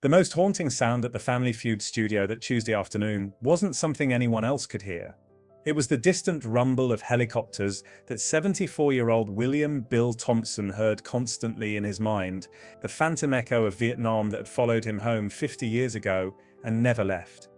The most haunting sound at the Family Feud studio that Tuesday afternoon wasn't something anyone else could hear. It was the distant rumble of helicopters that 74-year-old William "Bill" Thompson heard constantly in his mind, the phantom echo of Vietnam that had followed him home 50 years ago and never left.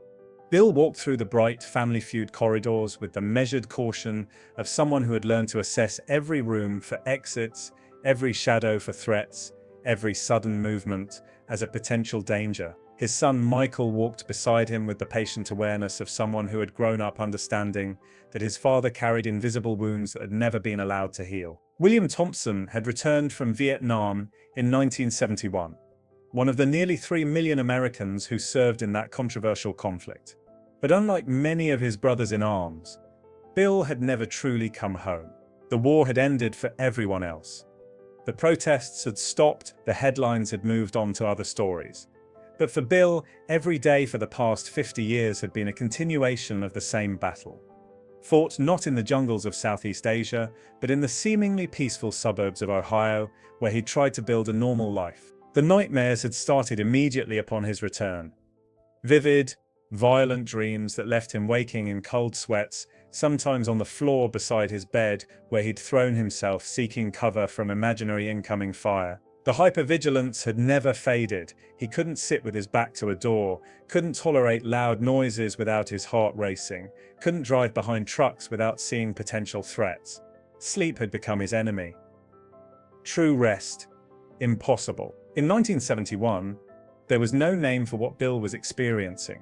Bill walked through the bright Family Feud corridors with the measured caution of someone who had learned to assess every room for exits, every shadow for threats, every sudden movement as a potential danger. His son Michael walked beside him with the patient awareness of someone who had grown up understanding that his father carried invisible wounds that had never been allowed to heal. William Thompson had returned from Vietnam in 1971, one of the nearly 3 million Americans who served in that controversial conflict. But unlike many of his brothers in arms, Bill had never truly come home. The war had ended for everyone else. The protests had stopped, the headlines had moved on to other stories. But for Bill, every day for the past 50 years had been a continuation of the same battle. Fought not in the jungles of Southeast Asia, but in the seemingly peaceful suburbs of Ohio, where he tried to build a normal life. The nightmares had started immediately upon his return. Vivid, violent dreams that left him waking in cold sweats, sometimes on the floor beside his bed where he'd thrown himself seeking cover from imaginary incoming fire. The hypervigilance had never faded. He couldn't sit with his back to a door, couldn't tolerate loud noises without his heart racing, couldn't drive behind trucks without seeing potential threats. Sleep had become his enemy. True rest, impossible. In 1971, there was no name for what Bill was experiencing.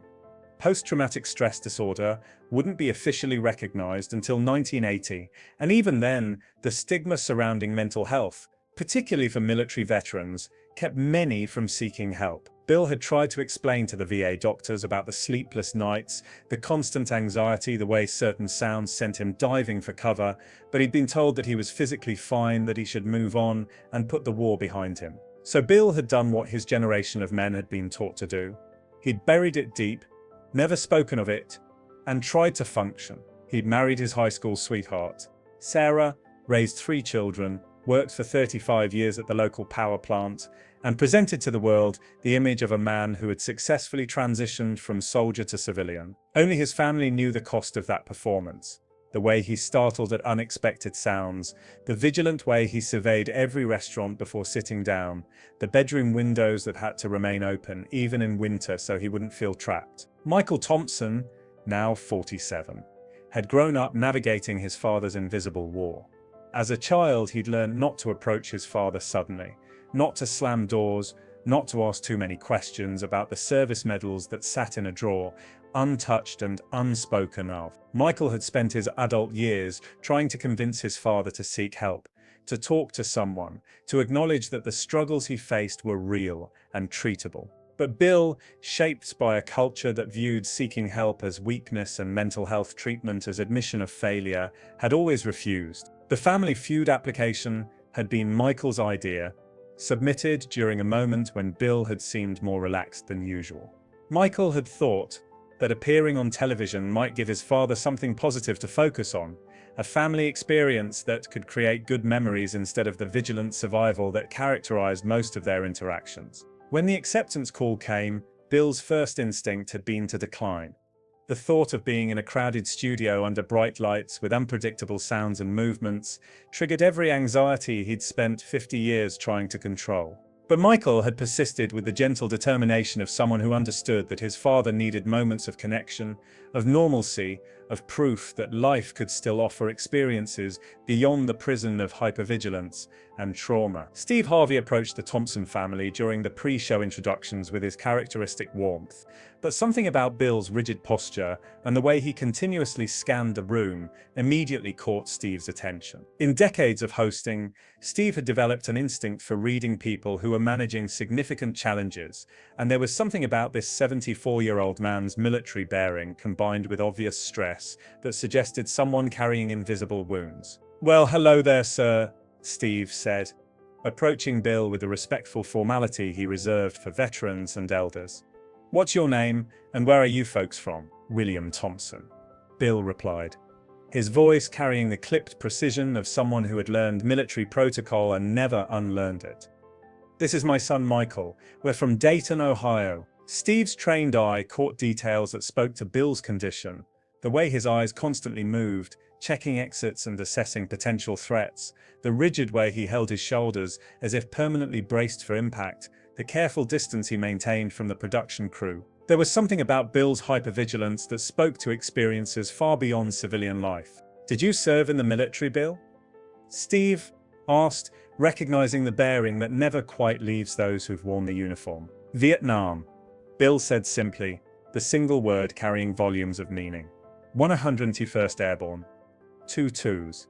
Post-traumatic stress disorder wouldn't be officially recognized until 1980, and even then, the stigma surrounding mental health, particularly for military veterans, kept many from seeking help. Bill had tried to explain to the VA doctors about the sleepless nights, the constant anxiety, the way certain sounds sent him diving for cover, but he'd been told that he was physically fine, that he should move on and put the war behind him. So Bill had done what his generation of men had been taught to do. He'd buried it deep, never spoken of it, and tried to function. He'd married his high school sweetheart, Sarah, raised 3 children, worked for 35 years at the local power plant, and presented to the world the image of a man who had successfully transitioned from soldier to civilian. Only his family knew the cost of that performance. The way he startled at unexpected sounds, the vigilant way he surveyed every restaurant before sitting down, the bedroom windows that had to remain open even in winter so he wouldn't feel trapped. Michael Thompson, now 47, had grown up navigating his father's invisible war. As a child, he'd learned not to approach his father suddenly, not to slam doors, not to ask too many questions about the service medals that sat in a drawer, untouched and unspoken of. Michael had spent his adult years trying to convince his father to seek help, to talk to someone, to acknowledge that the struggles he faced were real and treatable. But Bill, shaped by a culture that viewed seeking help as weakness and mental health treatment as admission of failure, had always refused. The Family Feud application had been Michael's idea, submitted during a moment when Bill had seemed more relaxed than usual. Michael had thought that appearing on television might give his father something positive to focus on, a family experience that could create good memories instead of the vigilant survival that characterized most of their interactions. When the acceptance call came, Bill's first instinct had been to decline. The thought of being in a crowded studio under bright lights with unpredictable sounds and movements triggered every anxiety he'd spent 50 years trying to control. But Michael had persisted with the gentle determination of someone who understood that his father needed moments of connection, of normalcy, of proof that life could still offer experiences beyond the prison of hypervigilance and trauma. Steve Harvey approached the Thompson family during the pre-show introductions with his characteristic warmth, but something about Bill's rigid posture and the way he continuously scanned the room immediately caught Steve's attention. In decades of hosting, Steve had developed an instinct for reading people who were managing significant challenges, and there was something about this 74-year-old man's military bearing combined with obvious stress that suggested someone carrying invisible wounds. "Well, hello there, sir," Steve said, approaching Bill with the respectful formality he reserved for veterans and elders. "What's your name, and where are you folks from?" "William Thompson," Bill replied, his voice carrying the clipped precision of someone who had learned military protocol and never unlearned it. This is my son Michael. We're from Dayton, Ohio. Steve's trained eye caught details that spoke to Bill's condition. The way his eyes constantly moved, checking exits and assessing potential threats, the rigid way he held his shoulders as if permanently braced for impact, the careful distance he maintained from the production crew. There was something about Bill's hypervigilance that spoke to experiences far beyond civilian life. Did you serve in the military, Bill? Steve asked, recognizing the bearing that never quite leaves those who've worn the uniform. Vietnam, Bill said simply, the single word carrying volumes of meaning. 121st Airborne. 2 twos.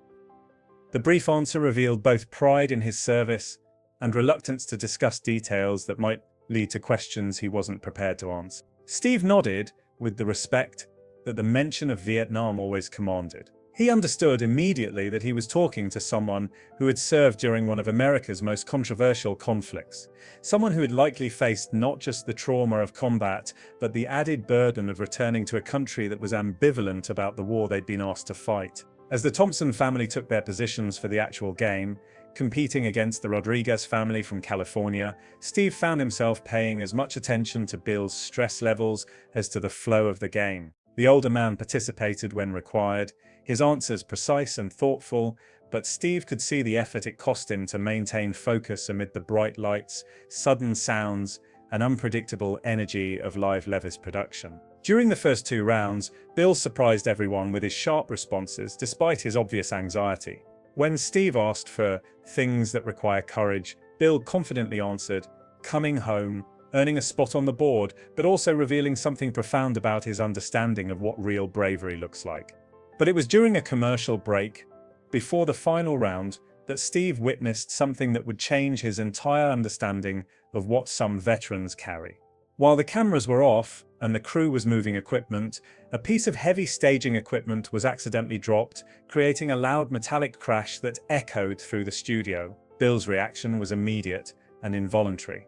The brief answer revealed both pride in his service and reluctance to discuss details that might lead to questions he wasn't prepared to answer. Steve nodded, with the respect that the mention of Vietnam always commanded. He understood immediately that he was talking to someone who had served during one of America's most controversial conflicts, someone who had likely faced not just the trauma of combat, but the added burden of returning to a country that was ambivalent about the war they'd been asked to fight. As the Thompson family took their positions for the actual game, competing against the Rodriguez family from California, Steve found himself paying as much attention to Bill's stress levels as to the flow of the game. The older man participated when required, his answers precise and thoughtful, but Steve could see the effort it cost him to maintain focus amid the bright lights, sudden sounds, and unpredictable energy of live Levis production. During the first 2 rounds, Bill surprised everyone with his sharp responses despite his obvious anxiety. When Steve asked for things that require courage, Bill confidently answered, coming home, earning a spot on the board, but also revealing something profound about his understanding of what real bravery looks like. But it was during a commercial break, before the final round, that Steve witnessed something that would change his entire understanding of what some veterans carry. While the cameras were off and the crew was moving equipment, a piece of heavy staging equipment was accidentally dropped, creating a loud metallic crash that echoed through the studio. Bill's reaction was immediate and involuntary.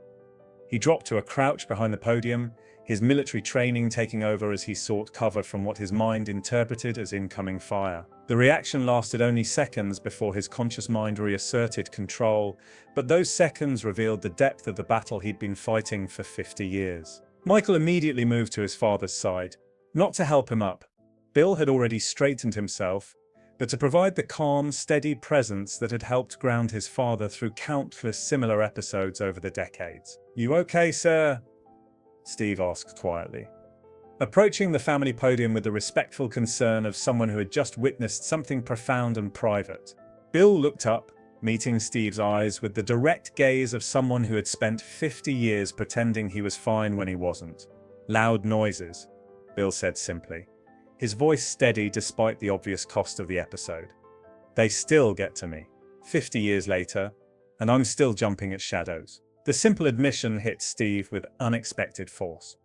He dropped to a crouch behind the podium, his military training taking over as he sought cover from what his mind interpreted as incoming fire. The reaction lasted only seconds before his conscious mind reasserted control, but those seconds revealed the depth of the battle he'd been fighting for 50 years. Michael immediately moved to his father's side, not to help him up. Bill had already straightened himself, but to provide the calm, steady presence that had helped ground his father through countless similar episodes over the decades. "You okay, sir?" Steve asked quietly, approaching the family podium with the respectful concern of someone who had just witnessed something profound and private. Bill looked up, meeting Steve's eyes with the direct gaze of someone who had spent 50 years pretending he was fine when he wasn't. "Loud noises," Bill said simply, his voice steady despite the obvious cost of the episode. "They still get to me, 50 years later, and I'm still jumping at shadows." The simple admission hit Steve with unexpected force.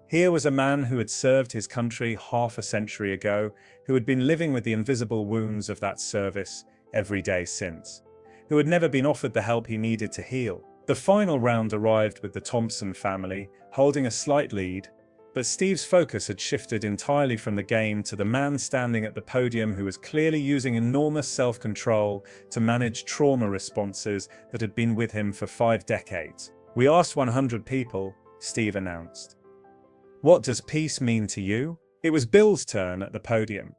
Here was a man who had served his country half a century ago, who had been living with the invisible wounds of that service every day since, who had never been offered the help he needed to heal. The final round arrived with the Thompson family holding a slight lead, but Steve's focus had shifted entirely from the game to the man standing at the podium who was clearly using enormous self-control to manage trauma responses that had been with him for 5 decades. "We asked 100 people," Steve announced. "What does peace mean to you?" It was Bill's turn at the podium.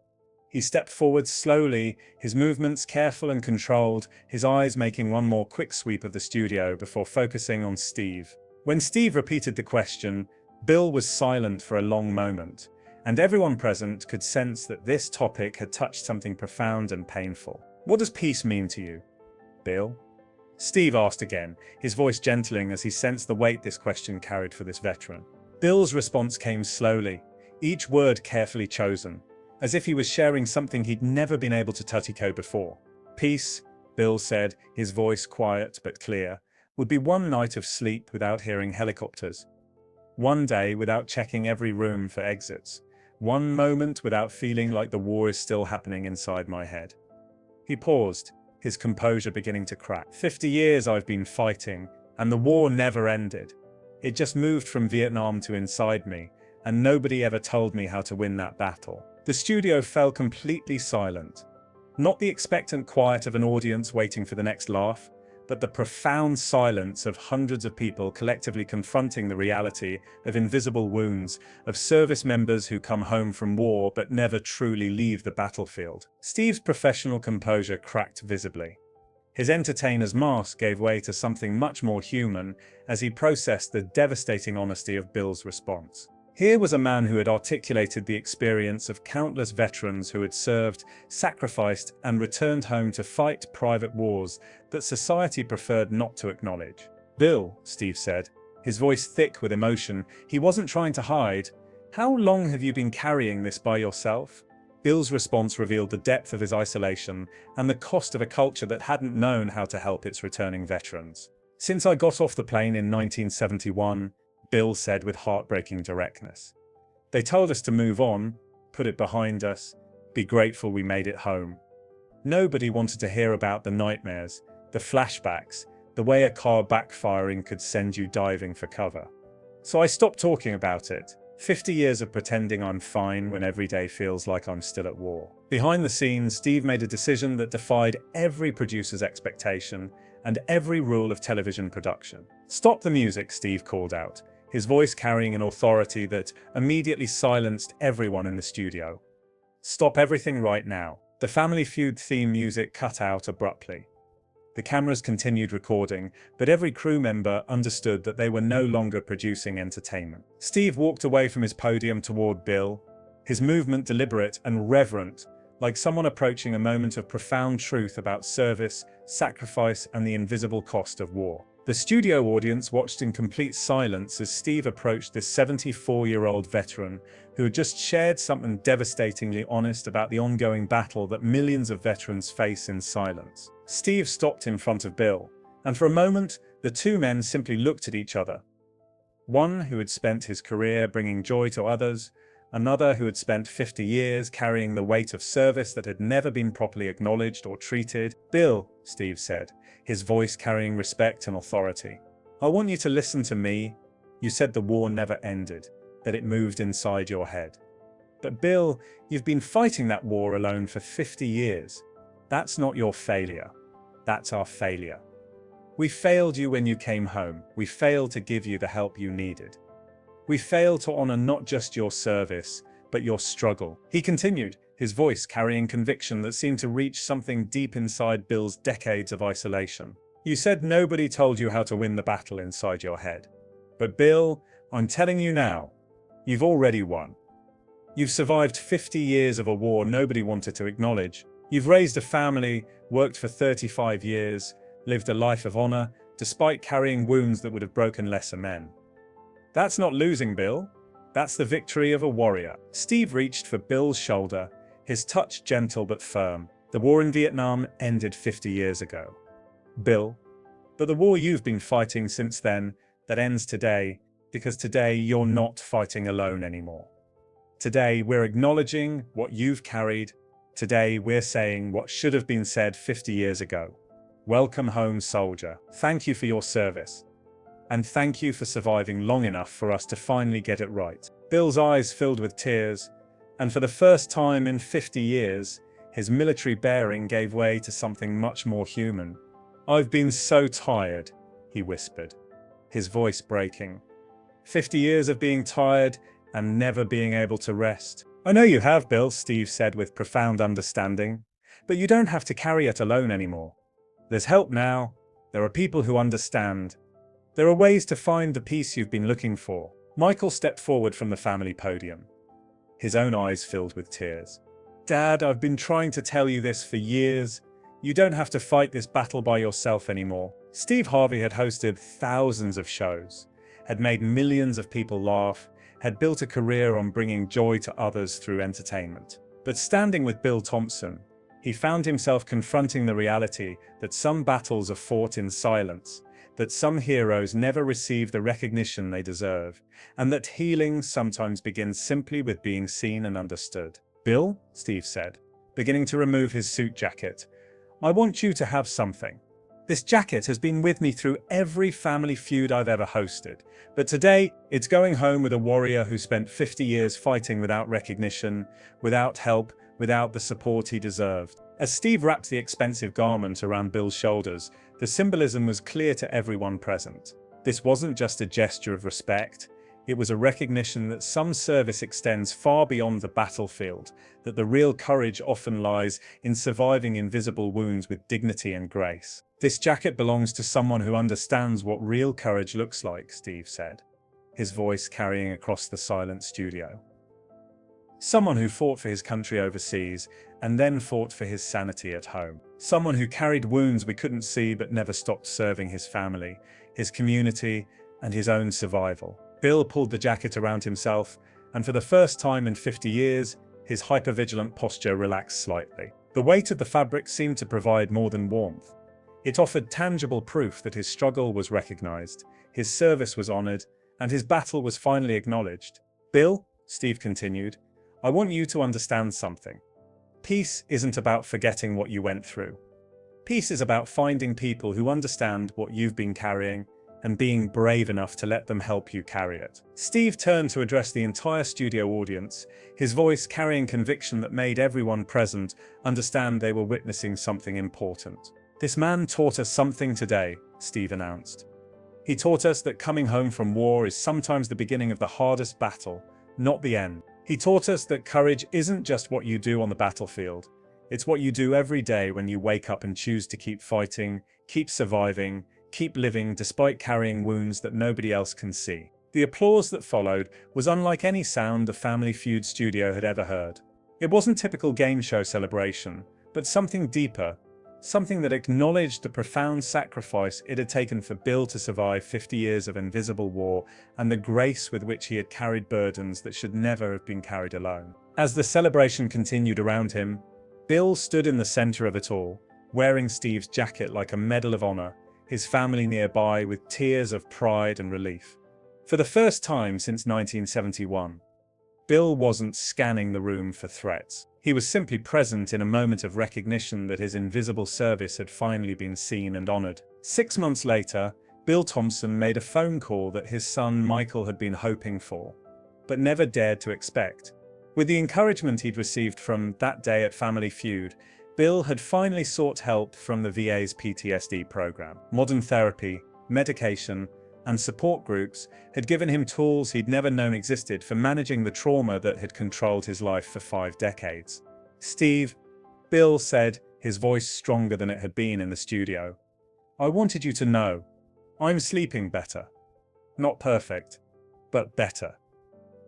He stepped forward slowly, his movements careful and controlled, his eyes making one more quick sweep of the studio before focusing on Steve. When Steve repeated the question, Bill was silent for a long moment, and everyone present could sense that this topic had touched something profound and painful. "What does peace mean to you, Bill?" Steve asked again, his voice gentling as he sensed the weight this question carried for this veteran. Bill's response came slowly, each word carefully chosen, as if he was sharing something he'd never been able to tuticode before. "Peace," Bill said, his voice quiet but clear, "would be one night of sleep without hearing helicopters. One day without checking every room for exits. One moment without feeling like the war is still happening inside my head." He paused, his composure beginning to crack. 50 years I've been fighting, and the war never ended. It just moved from Vietnam to inside me, and nobody ever told me how to win that battle." The studio fell completely silent. Not the expectant quiet of an audience waiting for the next laugh, but the profound silence of hundreds of people collectively confronting the reality of invisible wounds, of service members who come home from war but never truly leave the battlefield. Steve's professional composure cracked visibly. His entertainer's mask gave way to something much more human as he processed the devastating honesty of Bill's response. Here was a man who had articulated the experience of countless veterans who had served, sacrificed, and returned home to fight private wars that society preferred not to acknowledge. "Bill," Steve said, his voice thick with emotion, he wasn't trying to hide. "How long have you been carrying this by yourself?" Bill's response revealed the depth of his isolation and the cost of a culture that hadn't known how to help its returning veterans. "Since I got off the plane in 1971, Bill said with heartbreaking directness. "They told us to move on, put it behind us, be grateful we made it home. Nobody wanted to hear about the nightmares, the flashbacks, the way a car backfiring could send you diving for cover. So I stopped talking about it. 50 years of pretending I'm fine when every day feels like I'm still at war." Behind the scenes, Steve made a decision that defied every producer's expectation and every rule of television production. "Stop the music," Steve called out, his voice carrying an authority that immediately silenced everyone in the studio. "Stop everything right now." The Family Feud theme music cut out abruptly. The cameras continued recording, but every crew member understood that they were no longer producing entertainment. Steve walked away from his podium toward Bill, his movement deliberate and reverent, like someone approaching a moment of profound truth about service, sacrifice, and the invisible cost of war. The studio audience watched in complete silence as Steve approached this 74-year-old veteran who had just shared something devastatingly honest about the ongoing battle that millions of veterans face in silence. Steve stopped in front of Bill, and for a moment, the two men simply looked at each other. One who had spent his career bringing joy to others, another who had spent 50 years carrying the weight of service that had never been properly acknowledged or treated. "Bill," Steve said, his voice carrying respect and authority, "I want you to listen to me. You said the war never ended, that it moved inside your head. But Bill, you've been fighting that war alone for 50 years. That's not your failure. That's our failure. We failed you when you came home. We failed to give you the help you needed. We failed to honor not just your service, but your struggle." He continued, his voice carrying conviction that seemed to reach something deep inside Bill's decades of isolation. "You said nobody told you how to win the battle inside your head. But Bill, I'm telling you now, you've already won. You've survived 50 years of a war nobody wanted to acknowledge. You've raised a family, worked for 35 years, lived a life of honor, despite carrying wounds that would have broken lesser men. That's not losing, Bill. That's the victory of a warrior." Steve reached for Bill's shoulder, his touch gentle but firm. "The war in Vietnam ended 50 years ago, Bill. But the war you've been fighting since then, that ends today, because today you're not fighting alone anymore. Today we're acknowledging what you've carried. Today we're saying what should have been said 50 years ago. Welcome home, soldier. Thank you for your service. And thank you for surviving long enough for us to finally get it right." Bill's eyes filled with tears, and for the first time in 50 years, his military bearing gave way to something much more human. "I've been so tired," he whispered, his voice breaking. 50 years of being tired and never being able to rest." "I know you have, Bill," Steve said with profound understanding, "but you don't have to carry it alone anymore. There's help now. There are people who understand. There are ways to find the peace you've been looking for." Michael stepped forward from the family podium, his own eyes filled with tears. "Dad, I've been trying to tell you this for years. You don't have to fight this battle by yourself anymore." Steve Harvey had hosted thousands of shows, had made millions of people laugh, had built a career on bringing joy to others through entertainment. But standing with Bill Thompson, he found himself confronting the reality that some battles are fought in silence, that some heroes never receive the recognition they deserve, and that healing sometimes begins simply with being seen and understood. "Bill," Steve said, beginning to remove his suit jacket, "I want you to have something. This jacket has been with me through every Family Feud I've ever hosted, but today it's going home with a warrior who spent 50 years fighting without recognition, without help, without the support he deserved." As Steve wrapped the expensive garment around Bill's shoulders, The symbolism was clear to everyone present. This wasn't just a gesture of respect, it was a recognition that some service extends far beyond the battlefield, that the real courage often lies in surviving invisible wounds with dignity and grace. "This jacket belongs to someone who understands what real courage looks like," Steve said, his voice carrying across the silent studio. "Someone who fought for his country overseas, and then fought for his sanity at home. Someone who carried wounds we couldn't see but never stopped serving his family, his community, and his own survival." Bill pulled the jacket around himself, and for the first time in 50 years, his hypervigilant posture relaxed slightly. The weight of the fabric seemed to provide more than warmth. It offered tangible proof that his struggle was recognized, his service was honored, and his battle was finally acknowledged. "Bill," Steve continued, "I want you to understand something. Peace isn't about forgetting what you went through. Peace is about finding people who understand what you've been carrying and being brave enough to let them help you carry it." Steve turned to address the entire studio audience, his voice carrying conviction that made everyone present understand they were witnessing something important. "This man taught us something today," Steve announced. "He taught us that coming home from war is sometimes the beginning of the hardest battle, not the end. He taught us that courage isn't just what you do on the battlefield, it's what you do every day when you wake up and choose to keep fighting, keep surviving, keep living despite carrying wounds that nobody else can see." The applause that followed was unlike any sound the Family Feud studio had ever heard. It wasn't typical game show celebration, but something deeper, something that acknowledged the profound sacrifice it had taken for Bill to survive 50 years of invisible war and the grace with which he had carried burdens that should never have been carried alone. As the celebration continued around him, Bill stood in the center of it all, wearing Steve's jacket like a medal of honor, his family nearby with tears of pride and relief. For the first time since 1971, Bill wasn't scanning the room for threats. He was simply present in a moment of recognition that his invisible service had finally been seen and honored. 6 months later, Bill Thompson made a phone call that his son Michael had been hoping for, but never dared to expect. With the encouragement he'd received from that day at Family Feud, Bill had finally sought help from the VA's PTSD program. Modern therapy, medication, and support groups had given him tools he'd never known existed for managing the trauma that had controlled his life for 5 decades. "Steve," Bill said, his voice stronger than it had been in the studio, "I wanted you to know, I'm sleeping better. Not perfect, but better.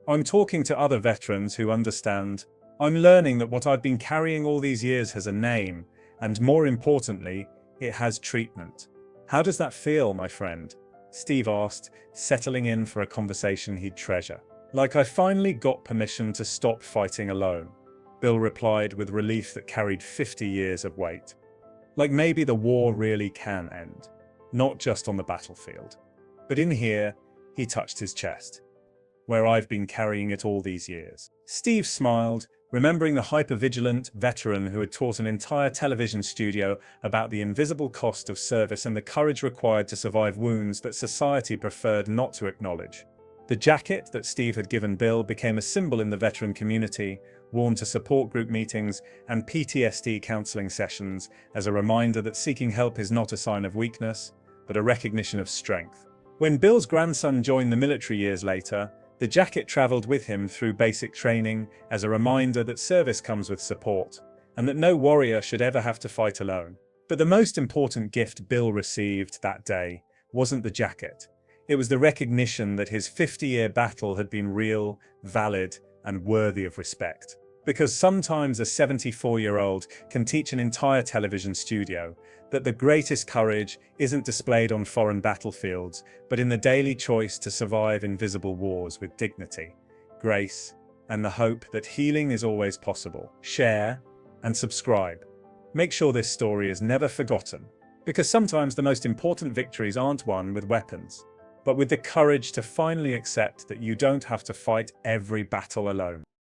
I'm talking to other veterans who understand. I'm learning that what I've been carrying all these years has a name, and more importantly, it has treatment. How does that feel, my friend?" Steve asked, settling in for a conversation he'd treasure. "Like I finally got permission to stop fighting alone," Bill replied with relief that carried 50 years of weight. "Like maybe the war really can end, not just on the battlefield, but in here," he touched his chest, "where I've been carrying it all these years." Steve smiled, remembering the hypervigilant veteran who had taught an entire television studio about the invisible cost of service and the courage required to survive wounds that society preferred not to acknowledge. The jacket that Steve had given Bill became a symbol in the veteran community, worn to support group meetings and PTSD counseling sessions as a reminder that seeking help is not a sign of weakness, but a recognition of strength. When Bill's grandson joined the military years later, the jacket traveled with him through basic training as a reminder that service comes with support, and that no warrior should ever have to fight alone. But the most important gift Bill received that day wasn't the jacket. It was the recognition that his 50-year battle had been real, valid, and worthy of respect. Because sometimes a 74-year-old can teach an entire television studio that the greatest courage isn't displayed on foreign battlefields, but in the daily choice to survive invisible wars with dignity, grace, and the hope that healing is always possible. Share and subscribe. Make sure this story is never forgotten, because sometimes the most important victories aren't won with weapons, but with the courage to finally accept that you don't have to fight every battle alone.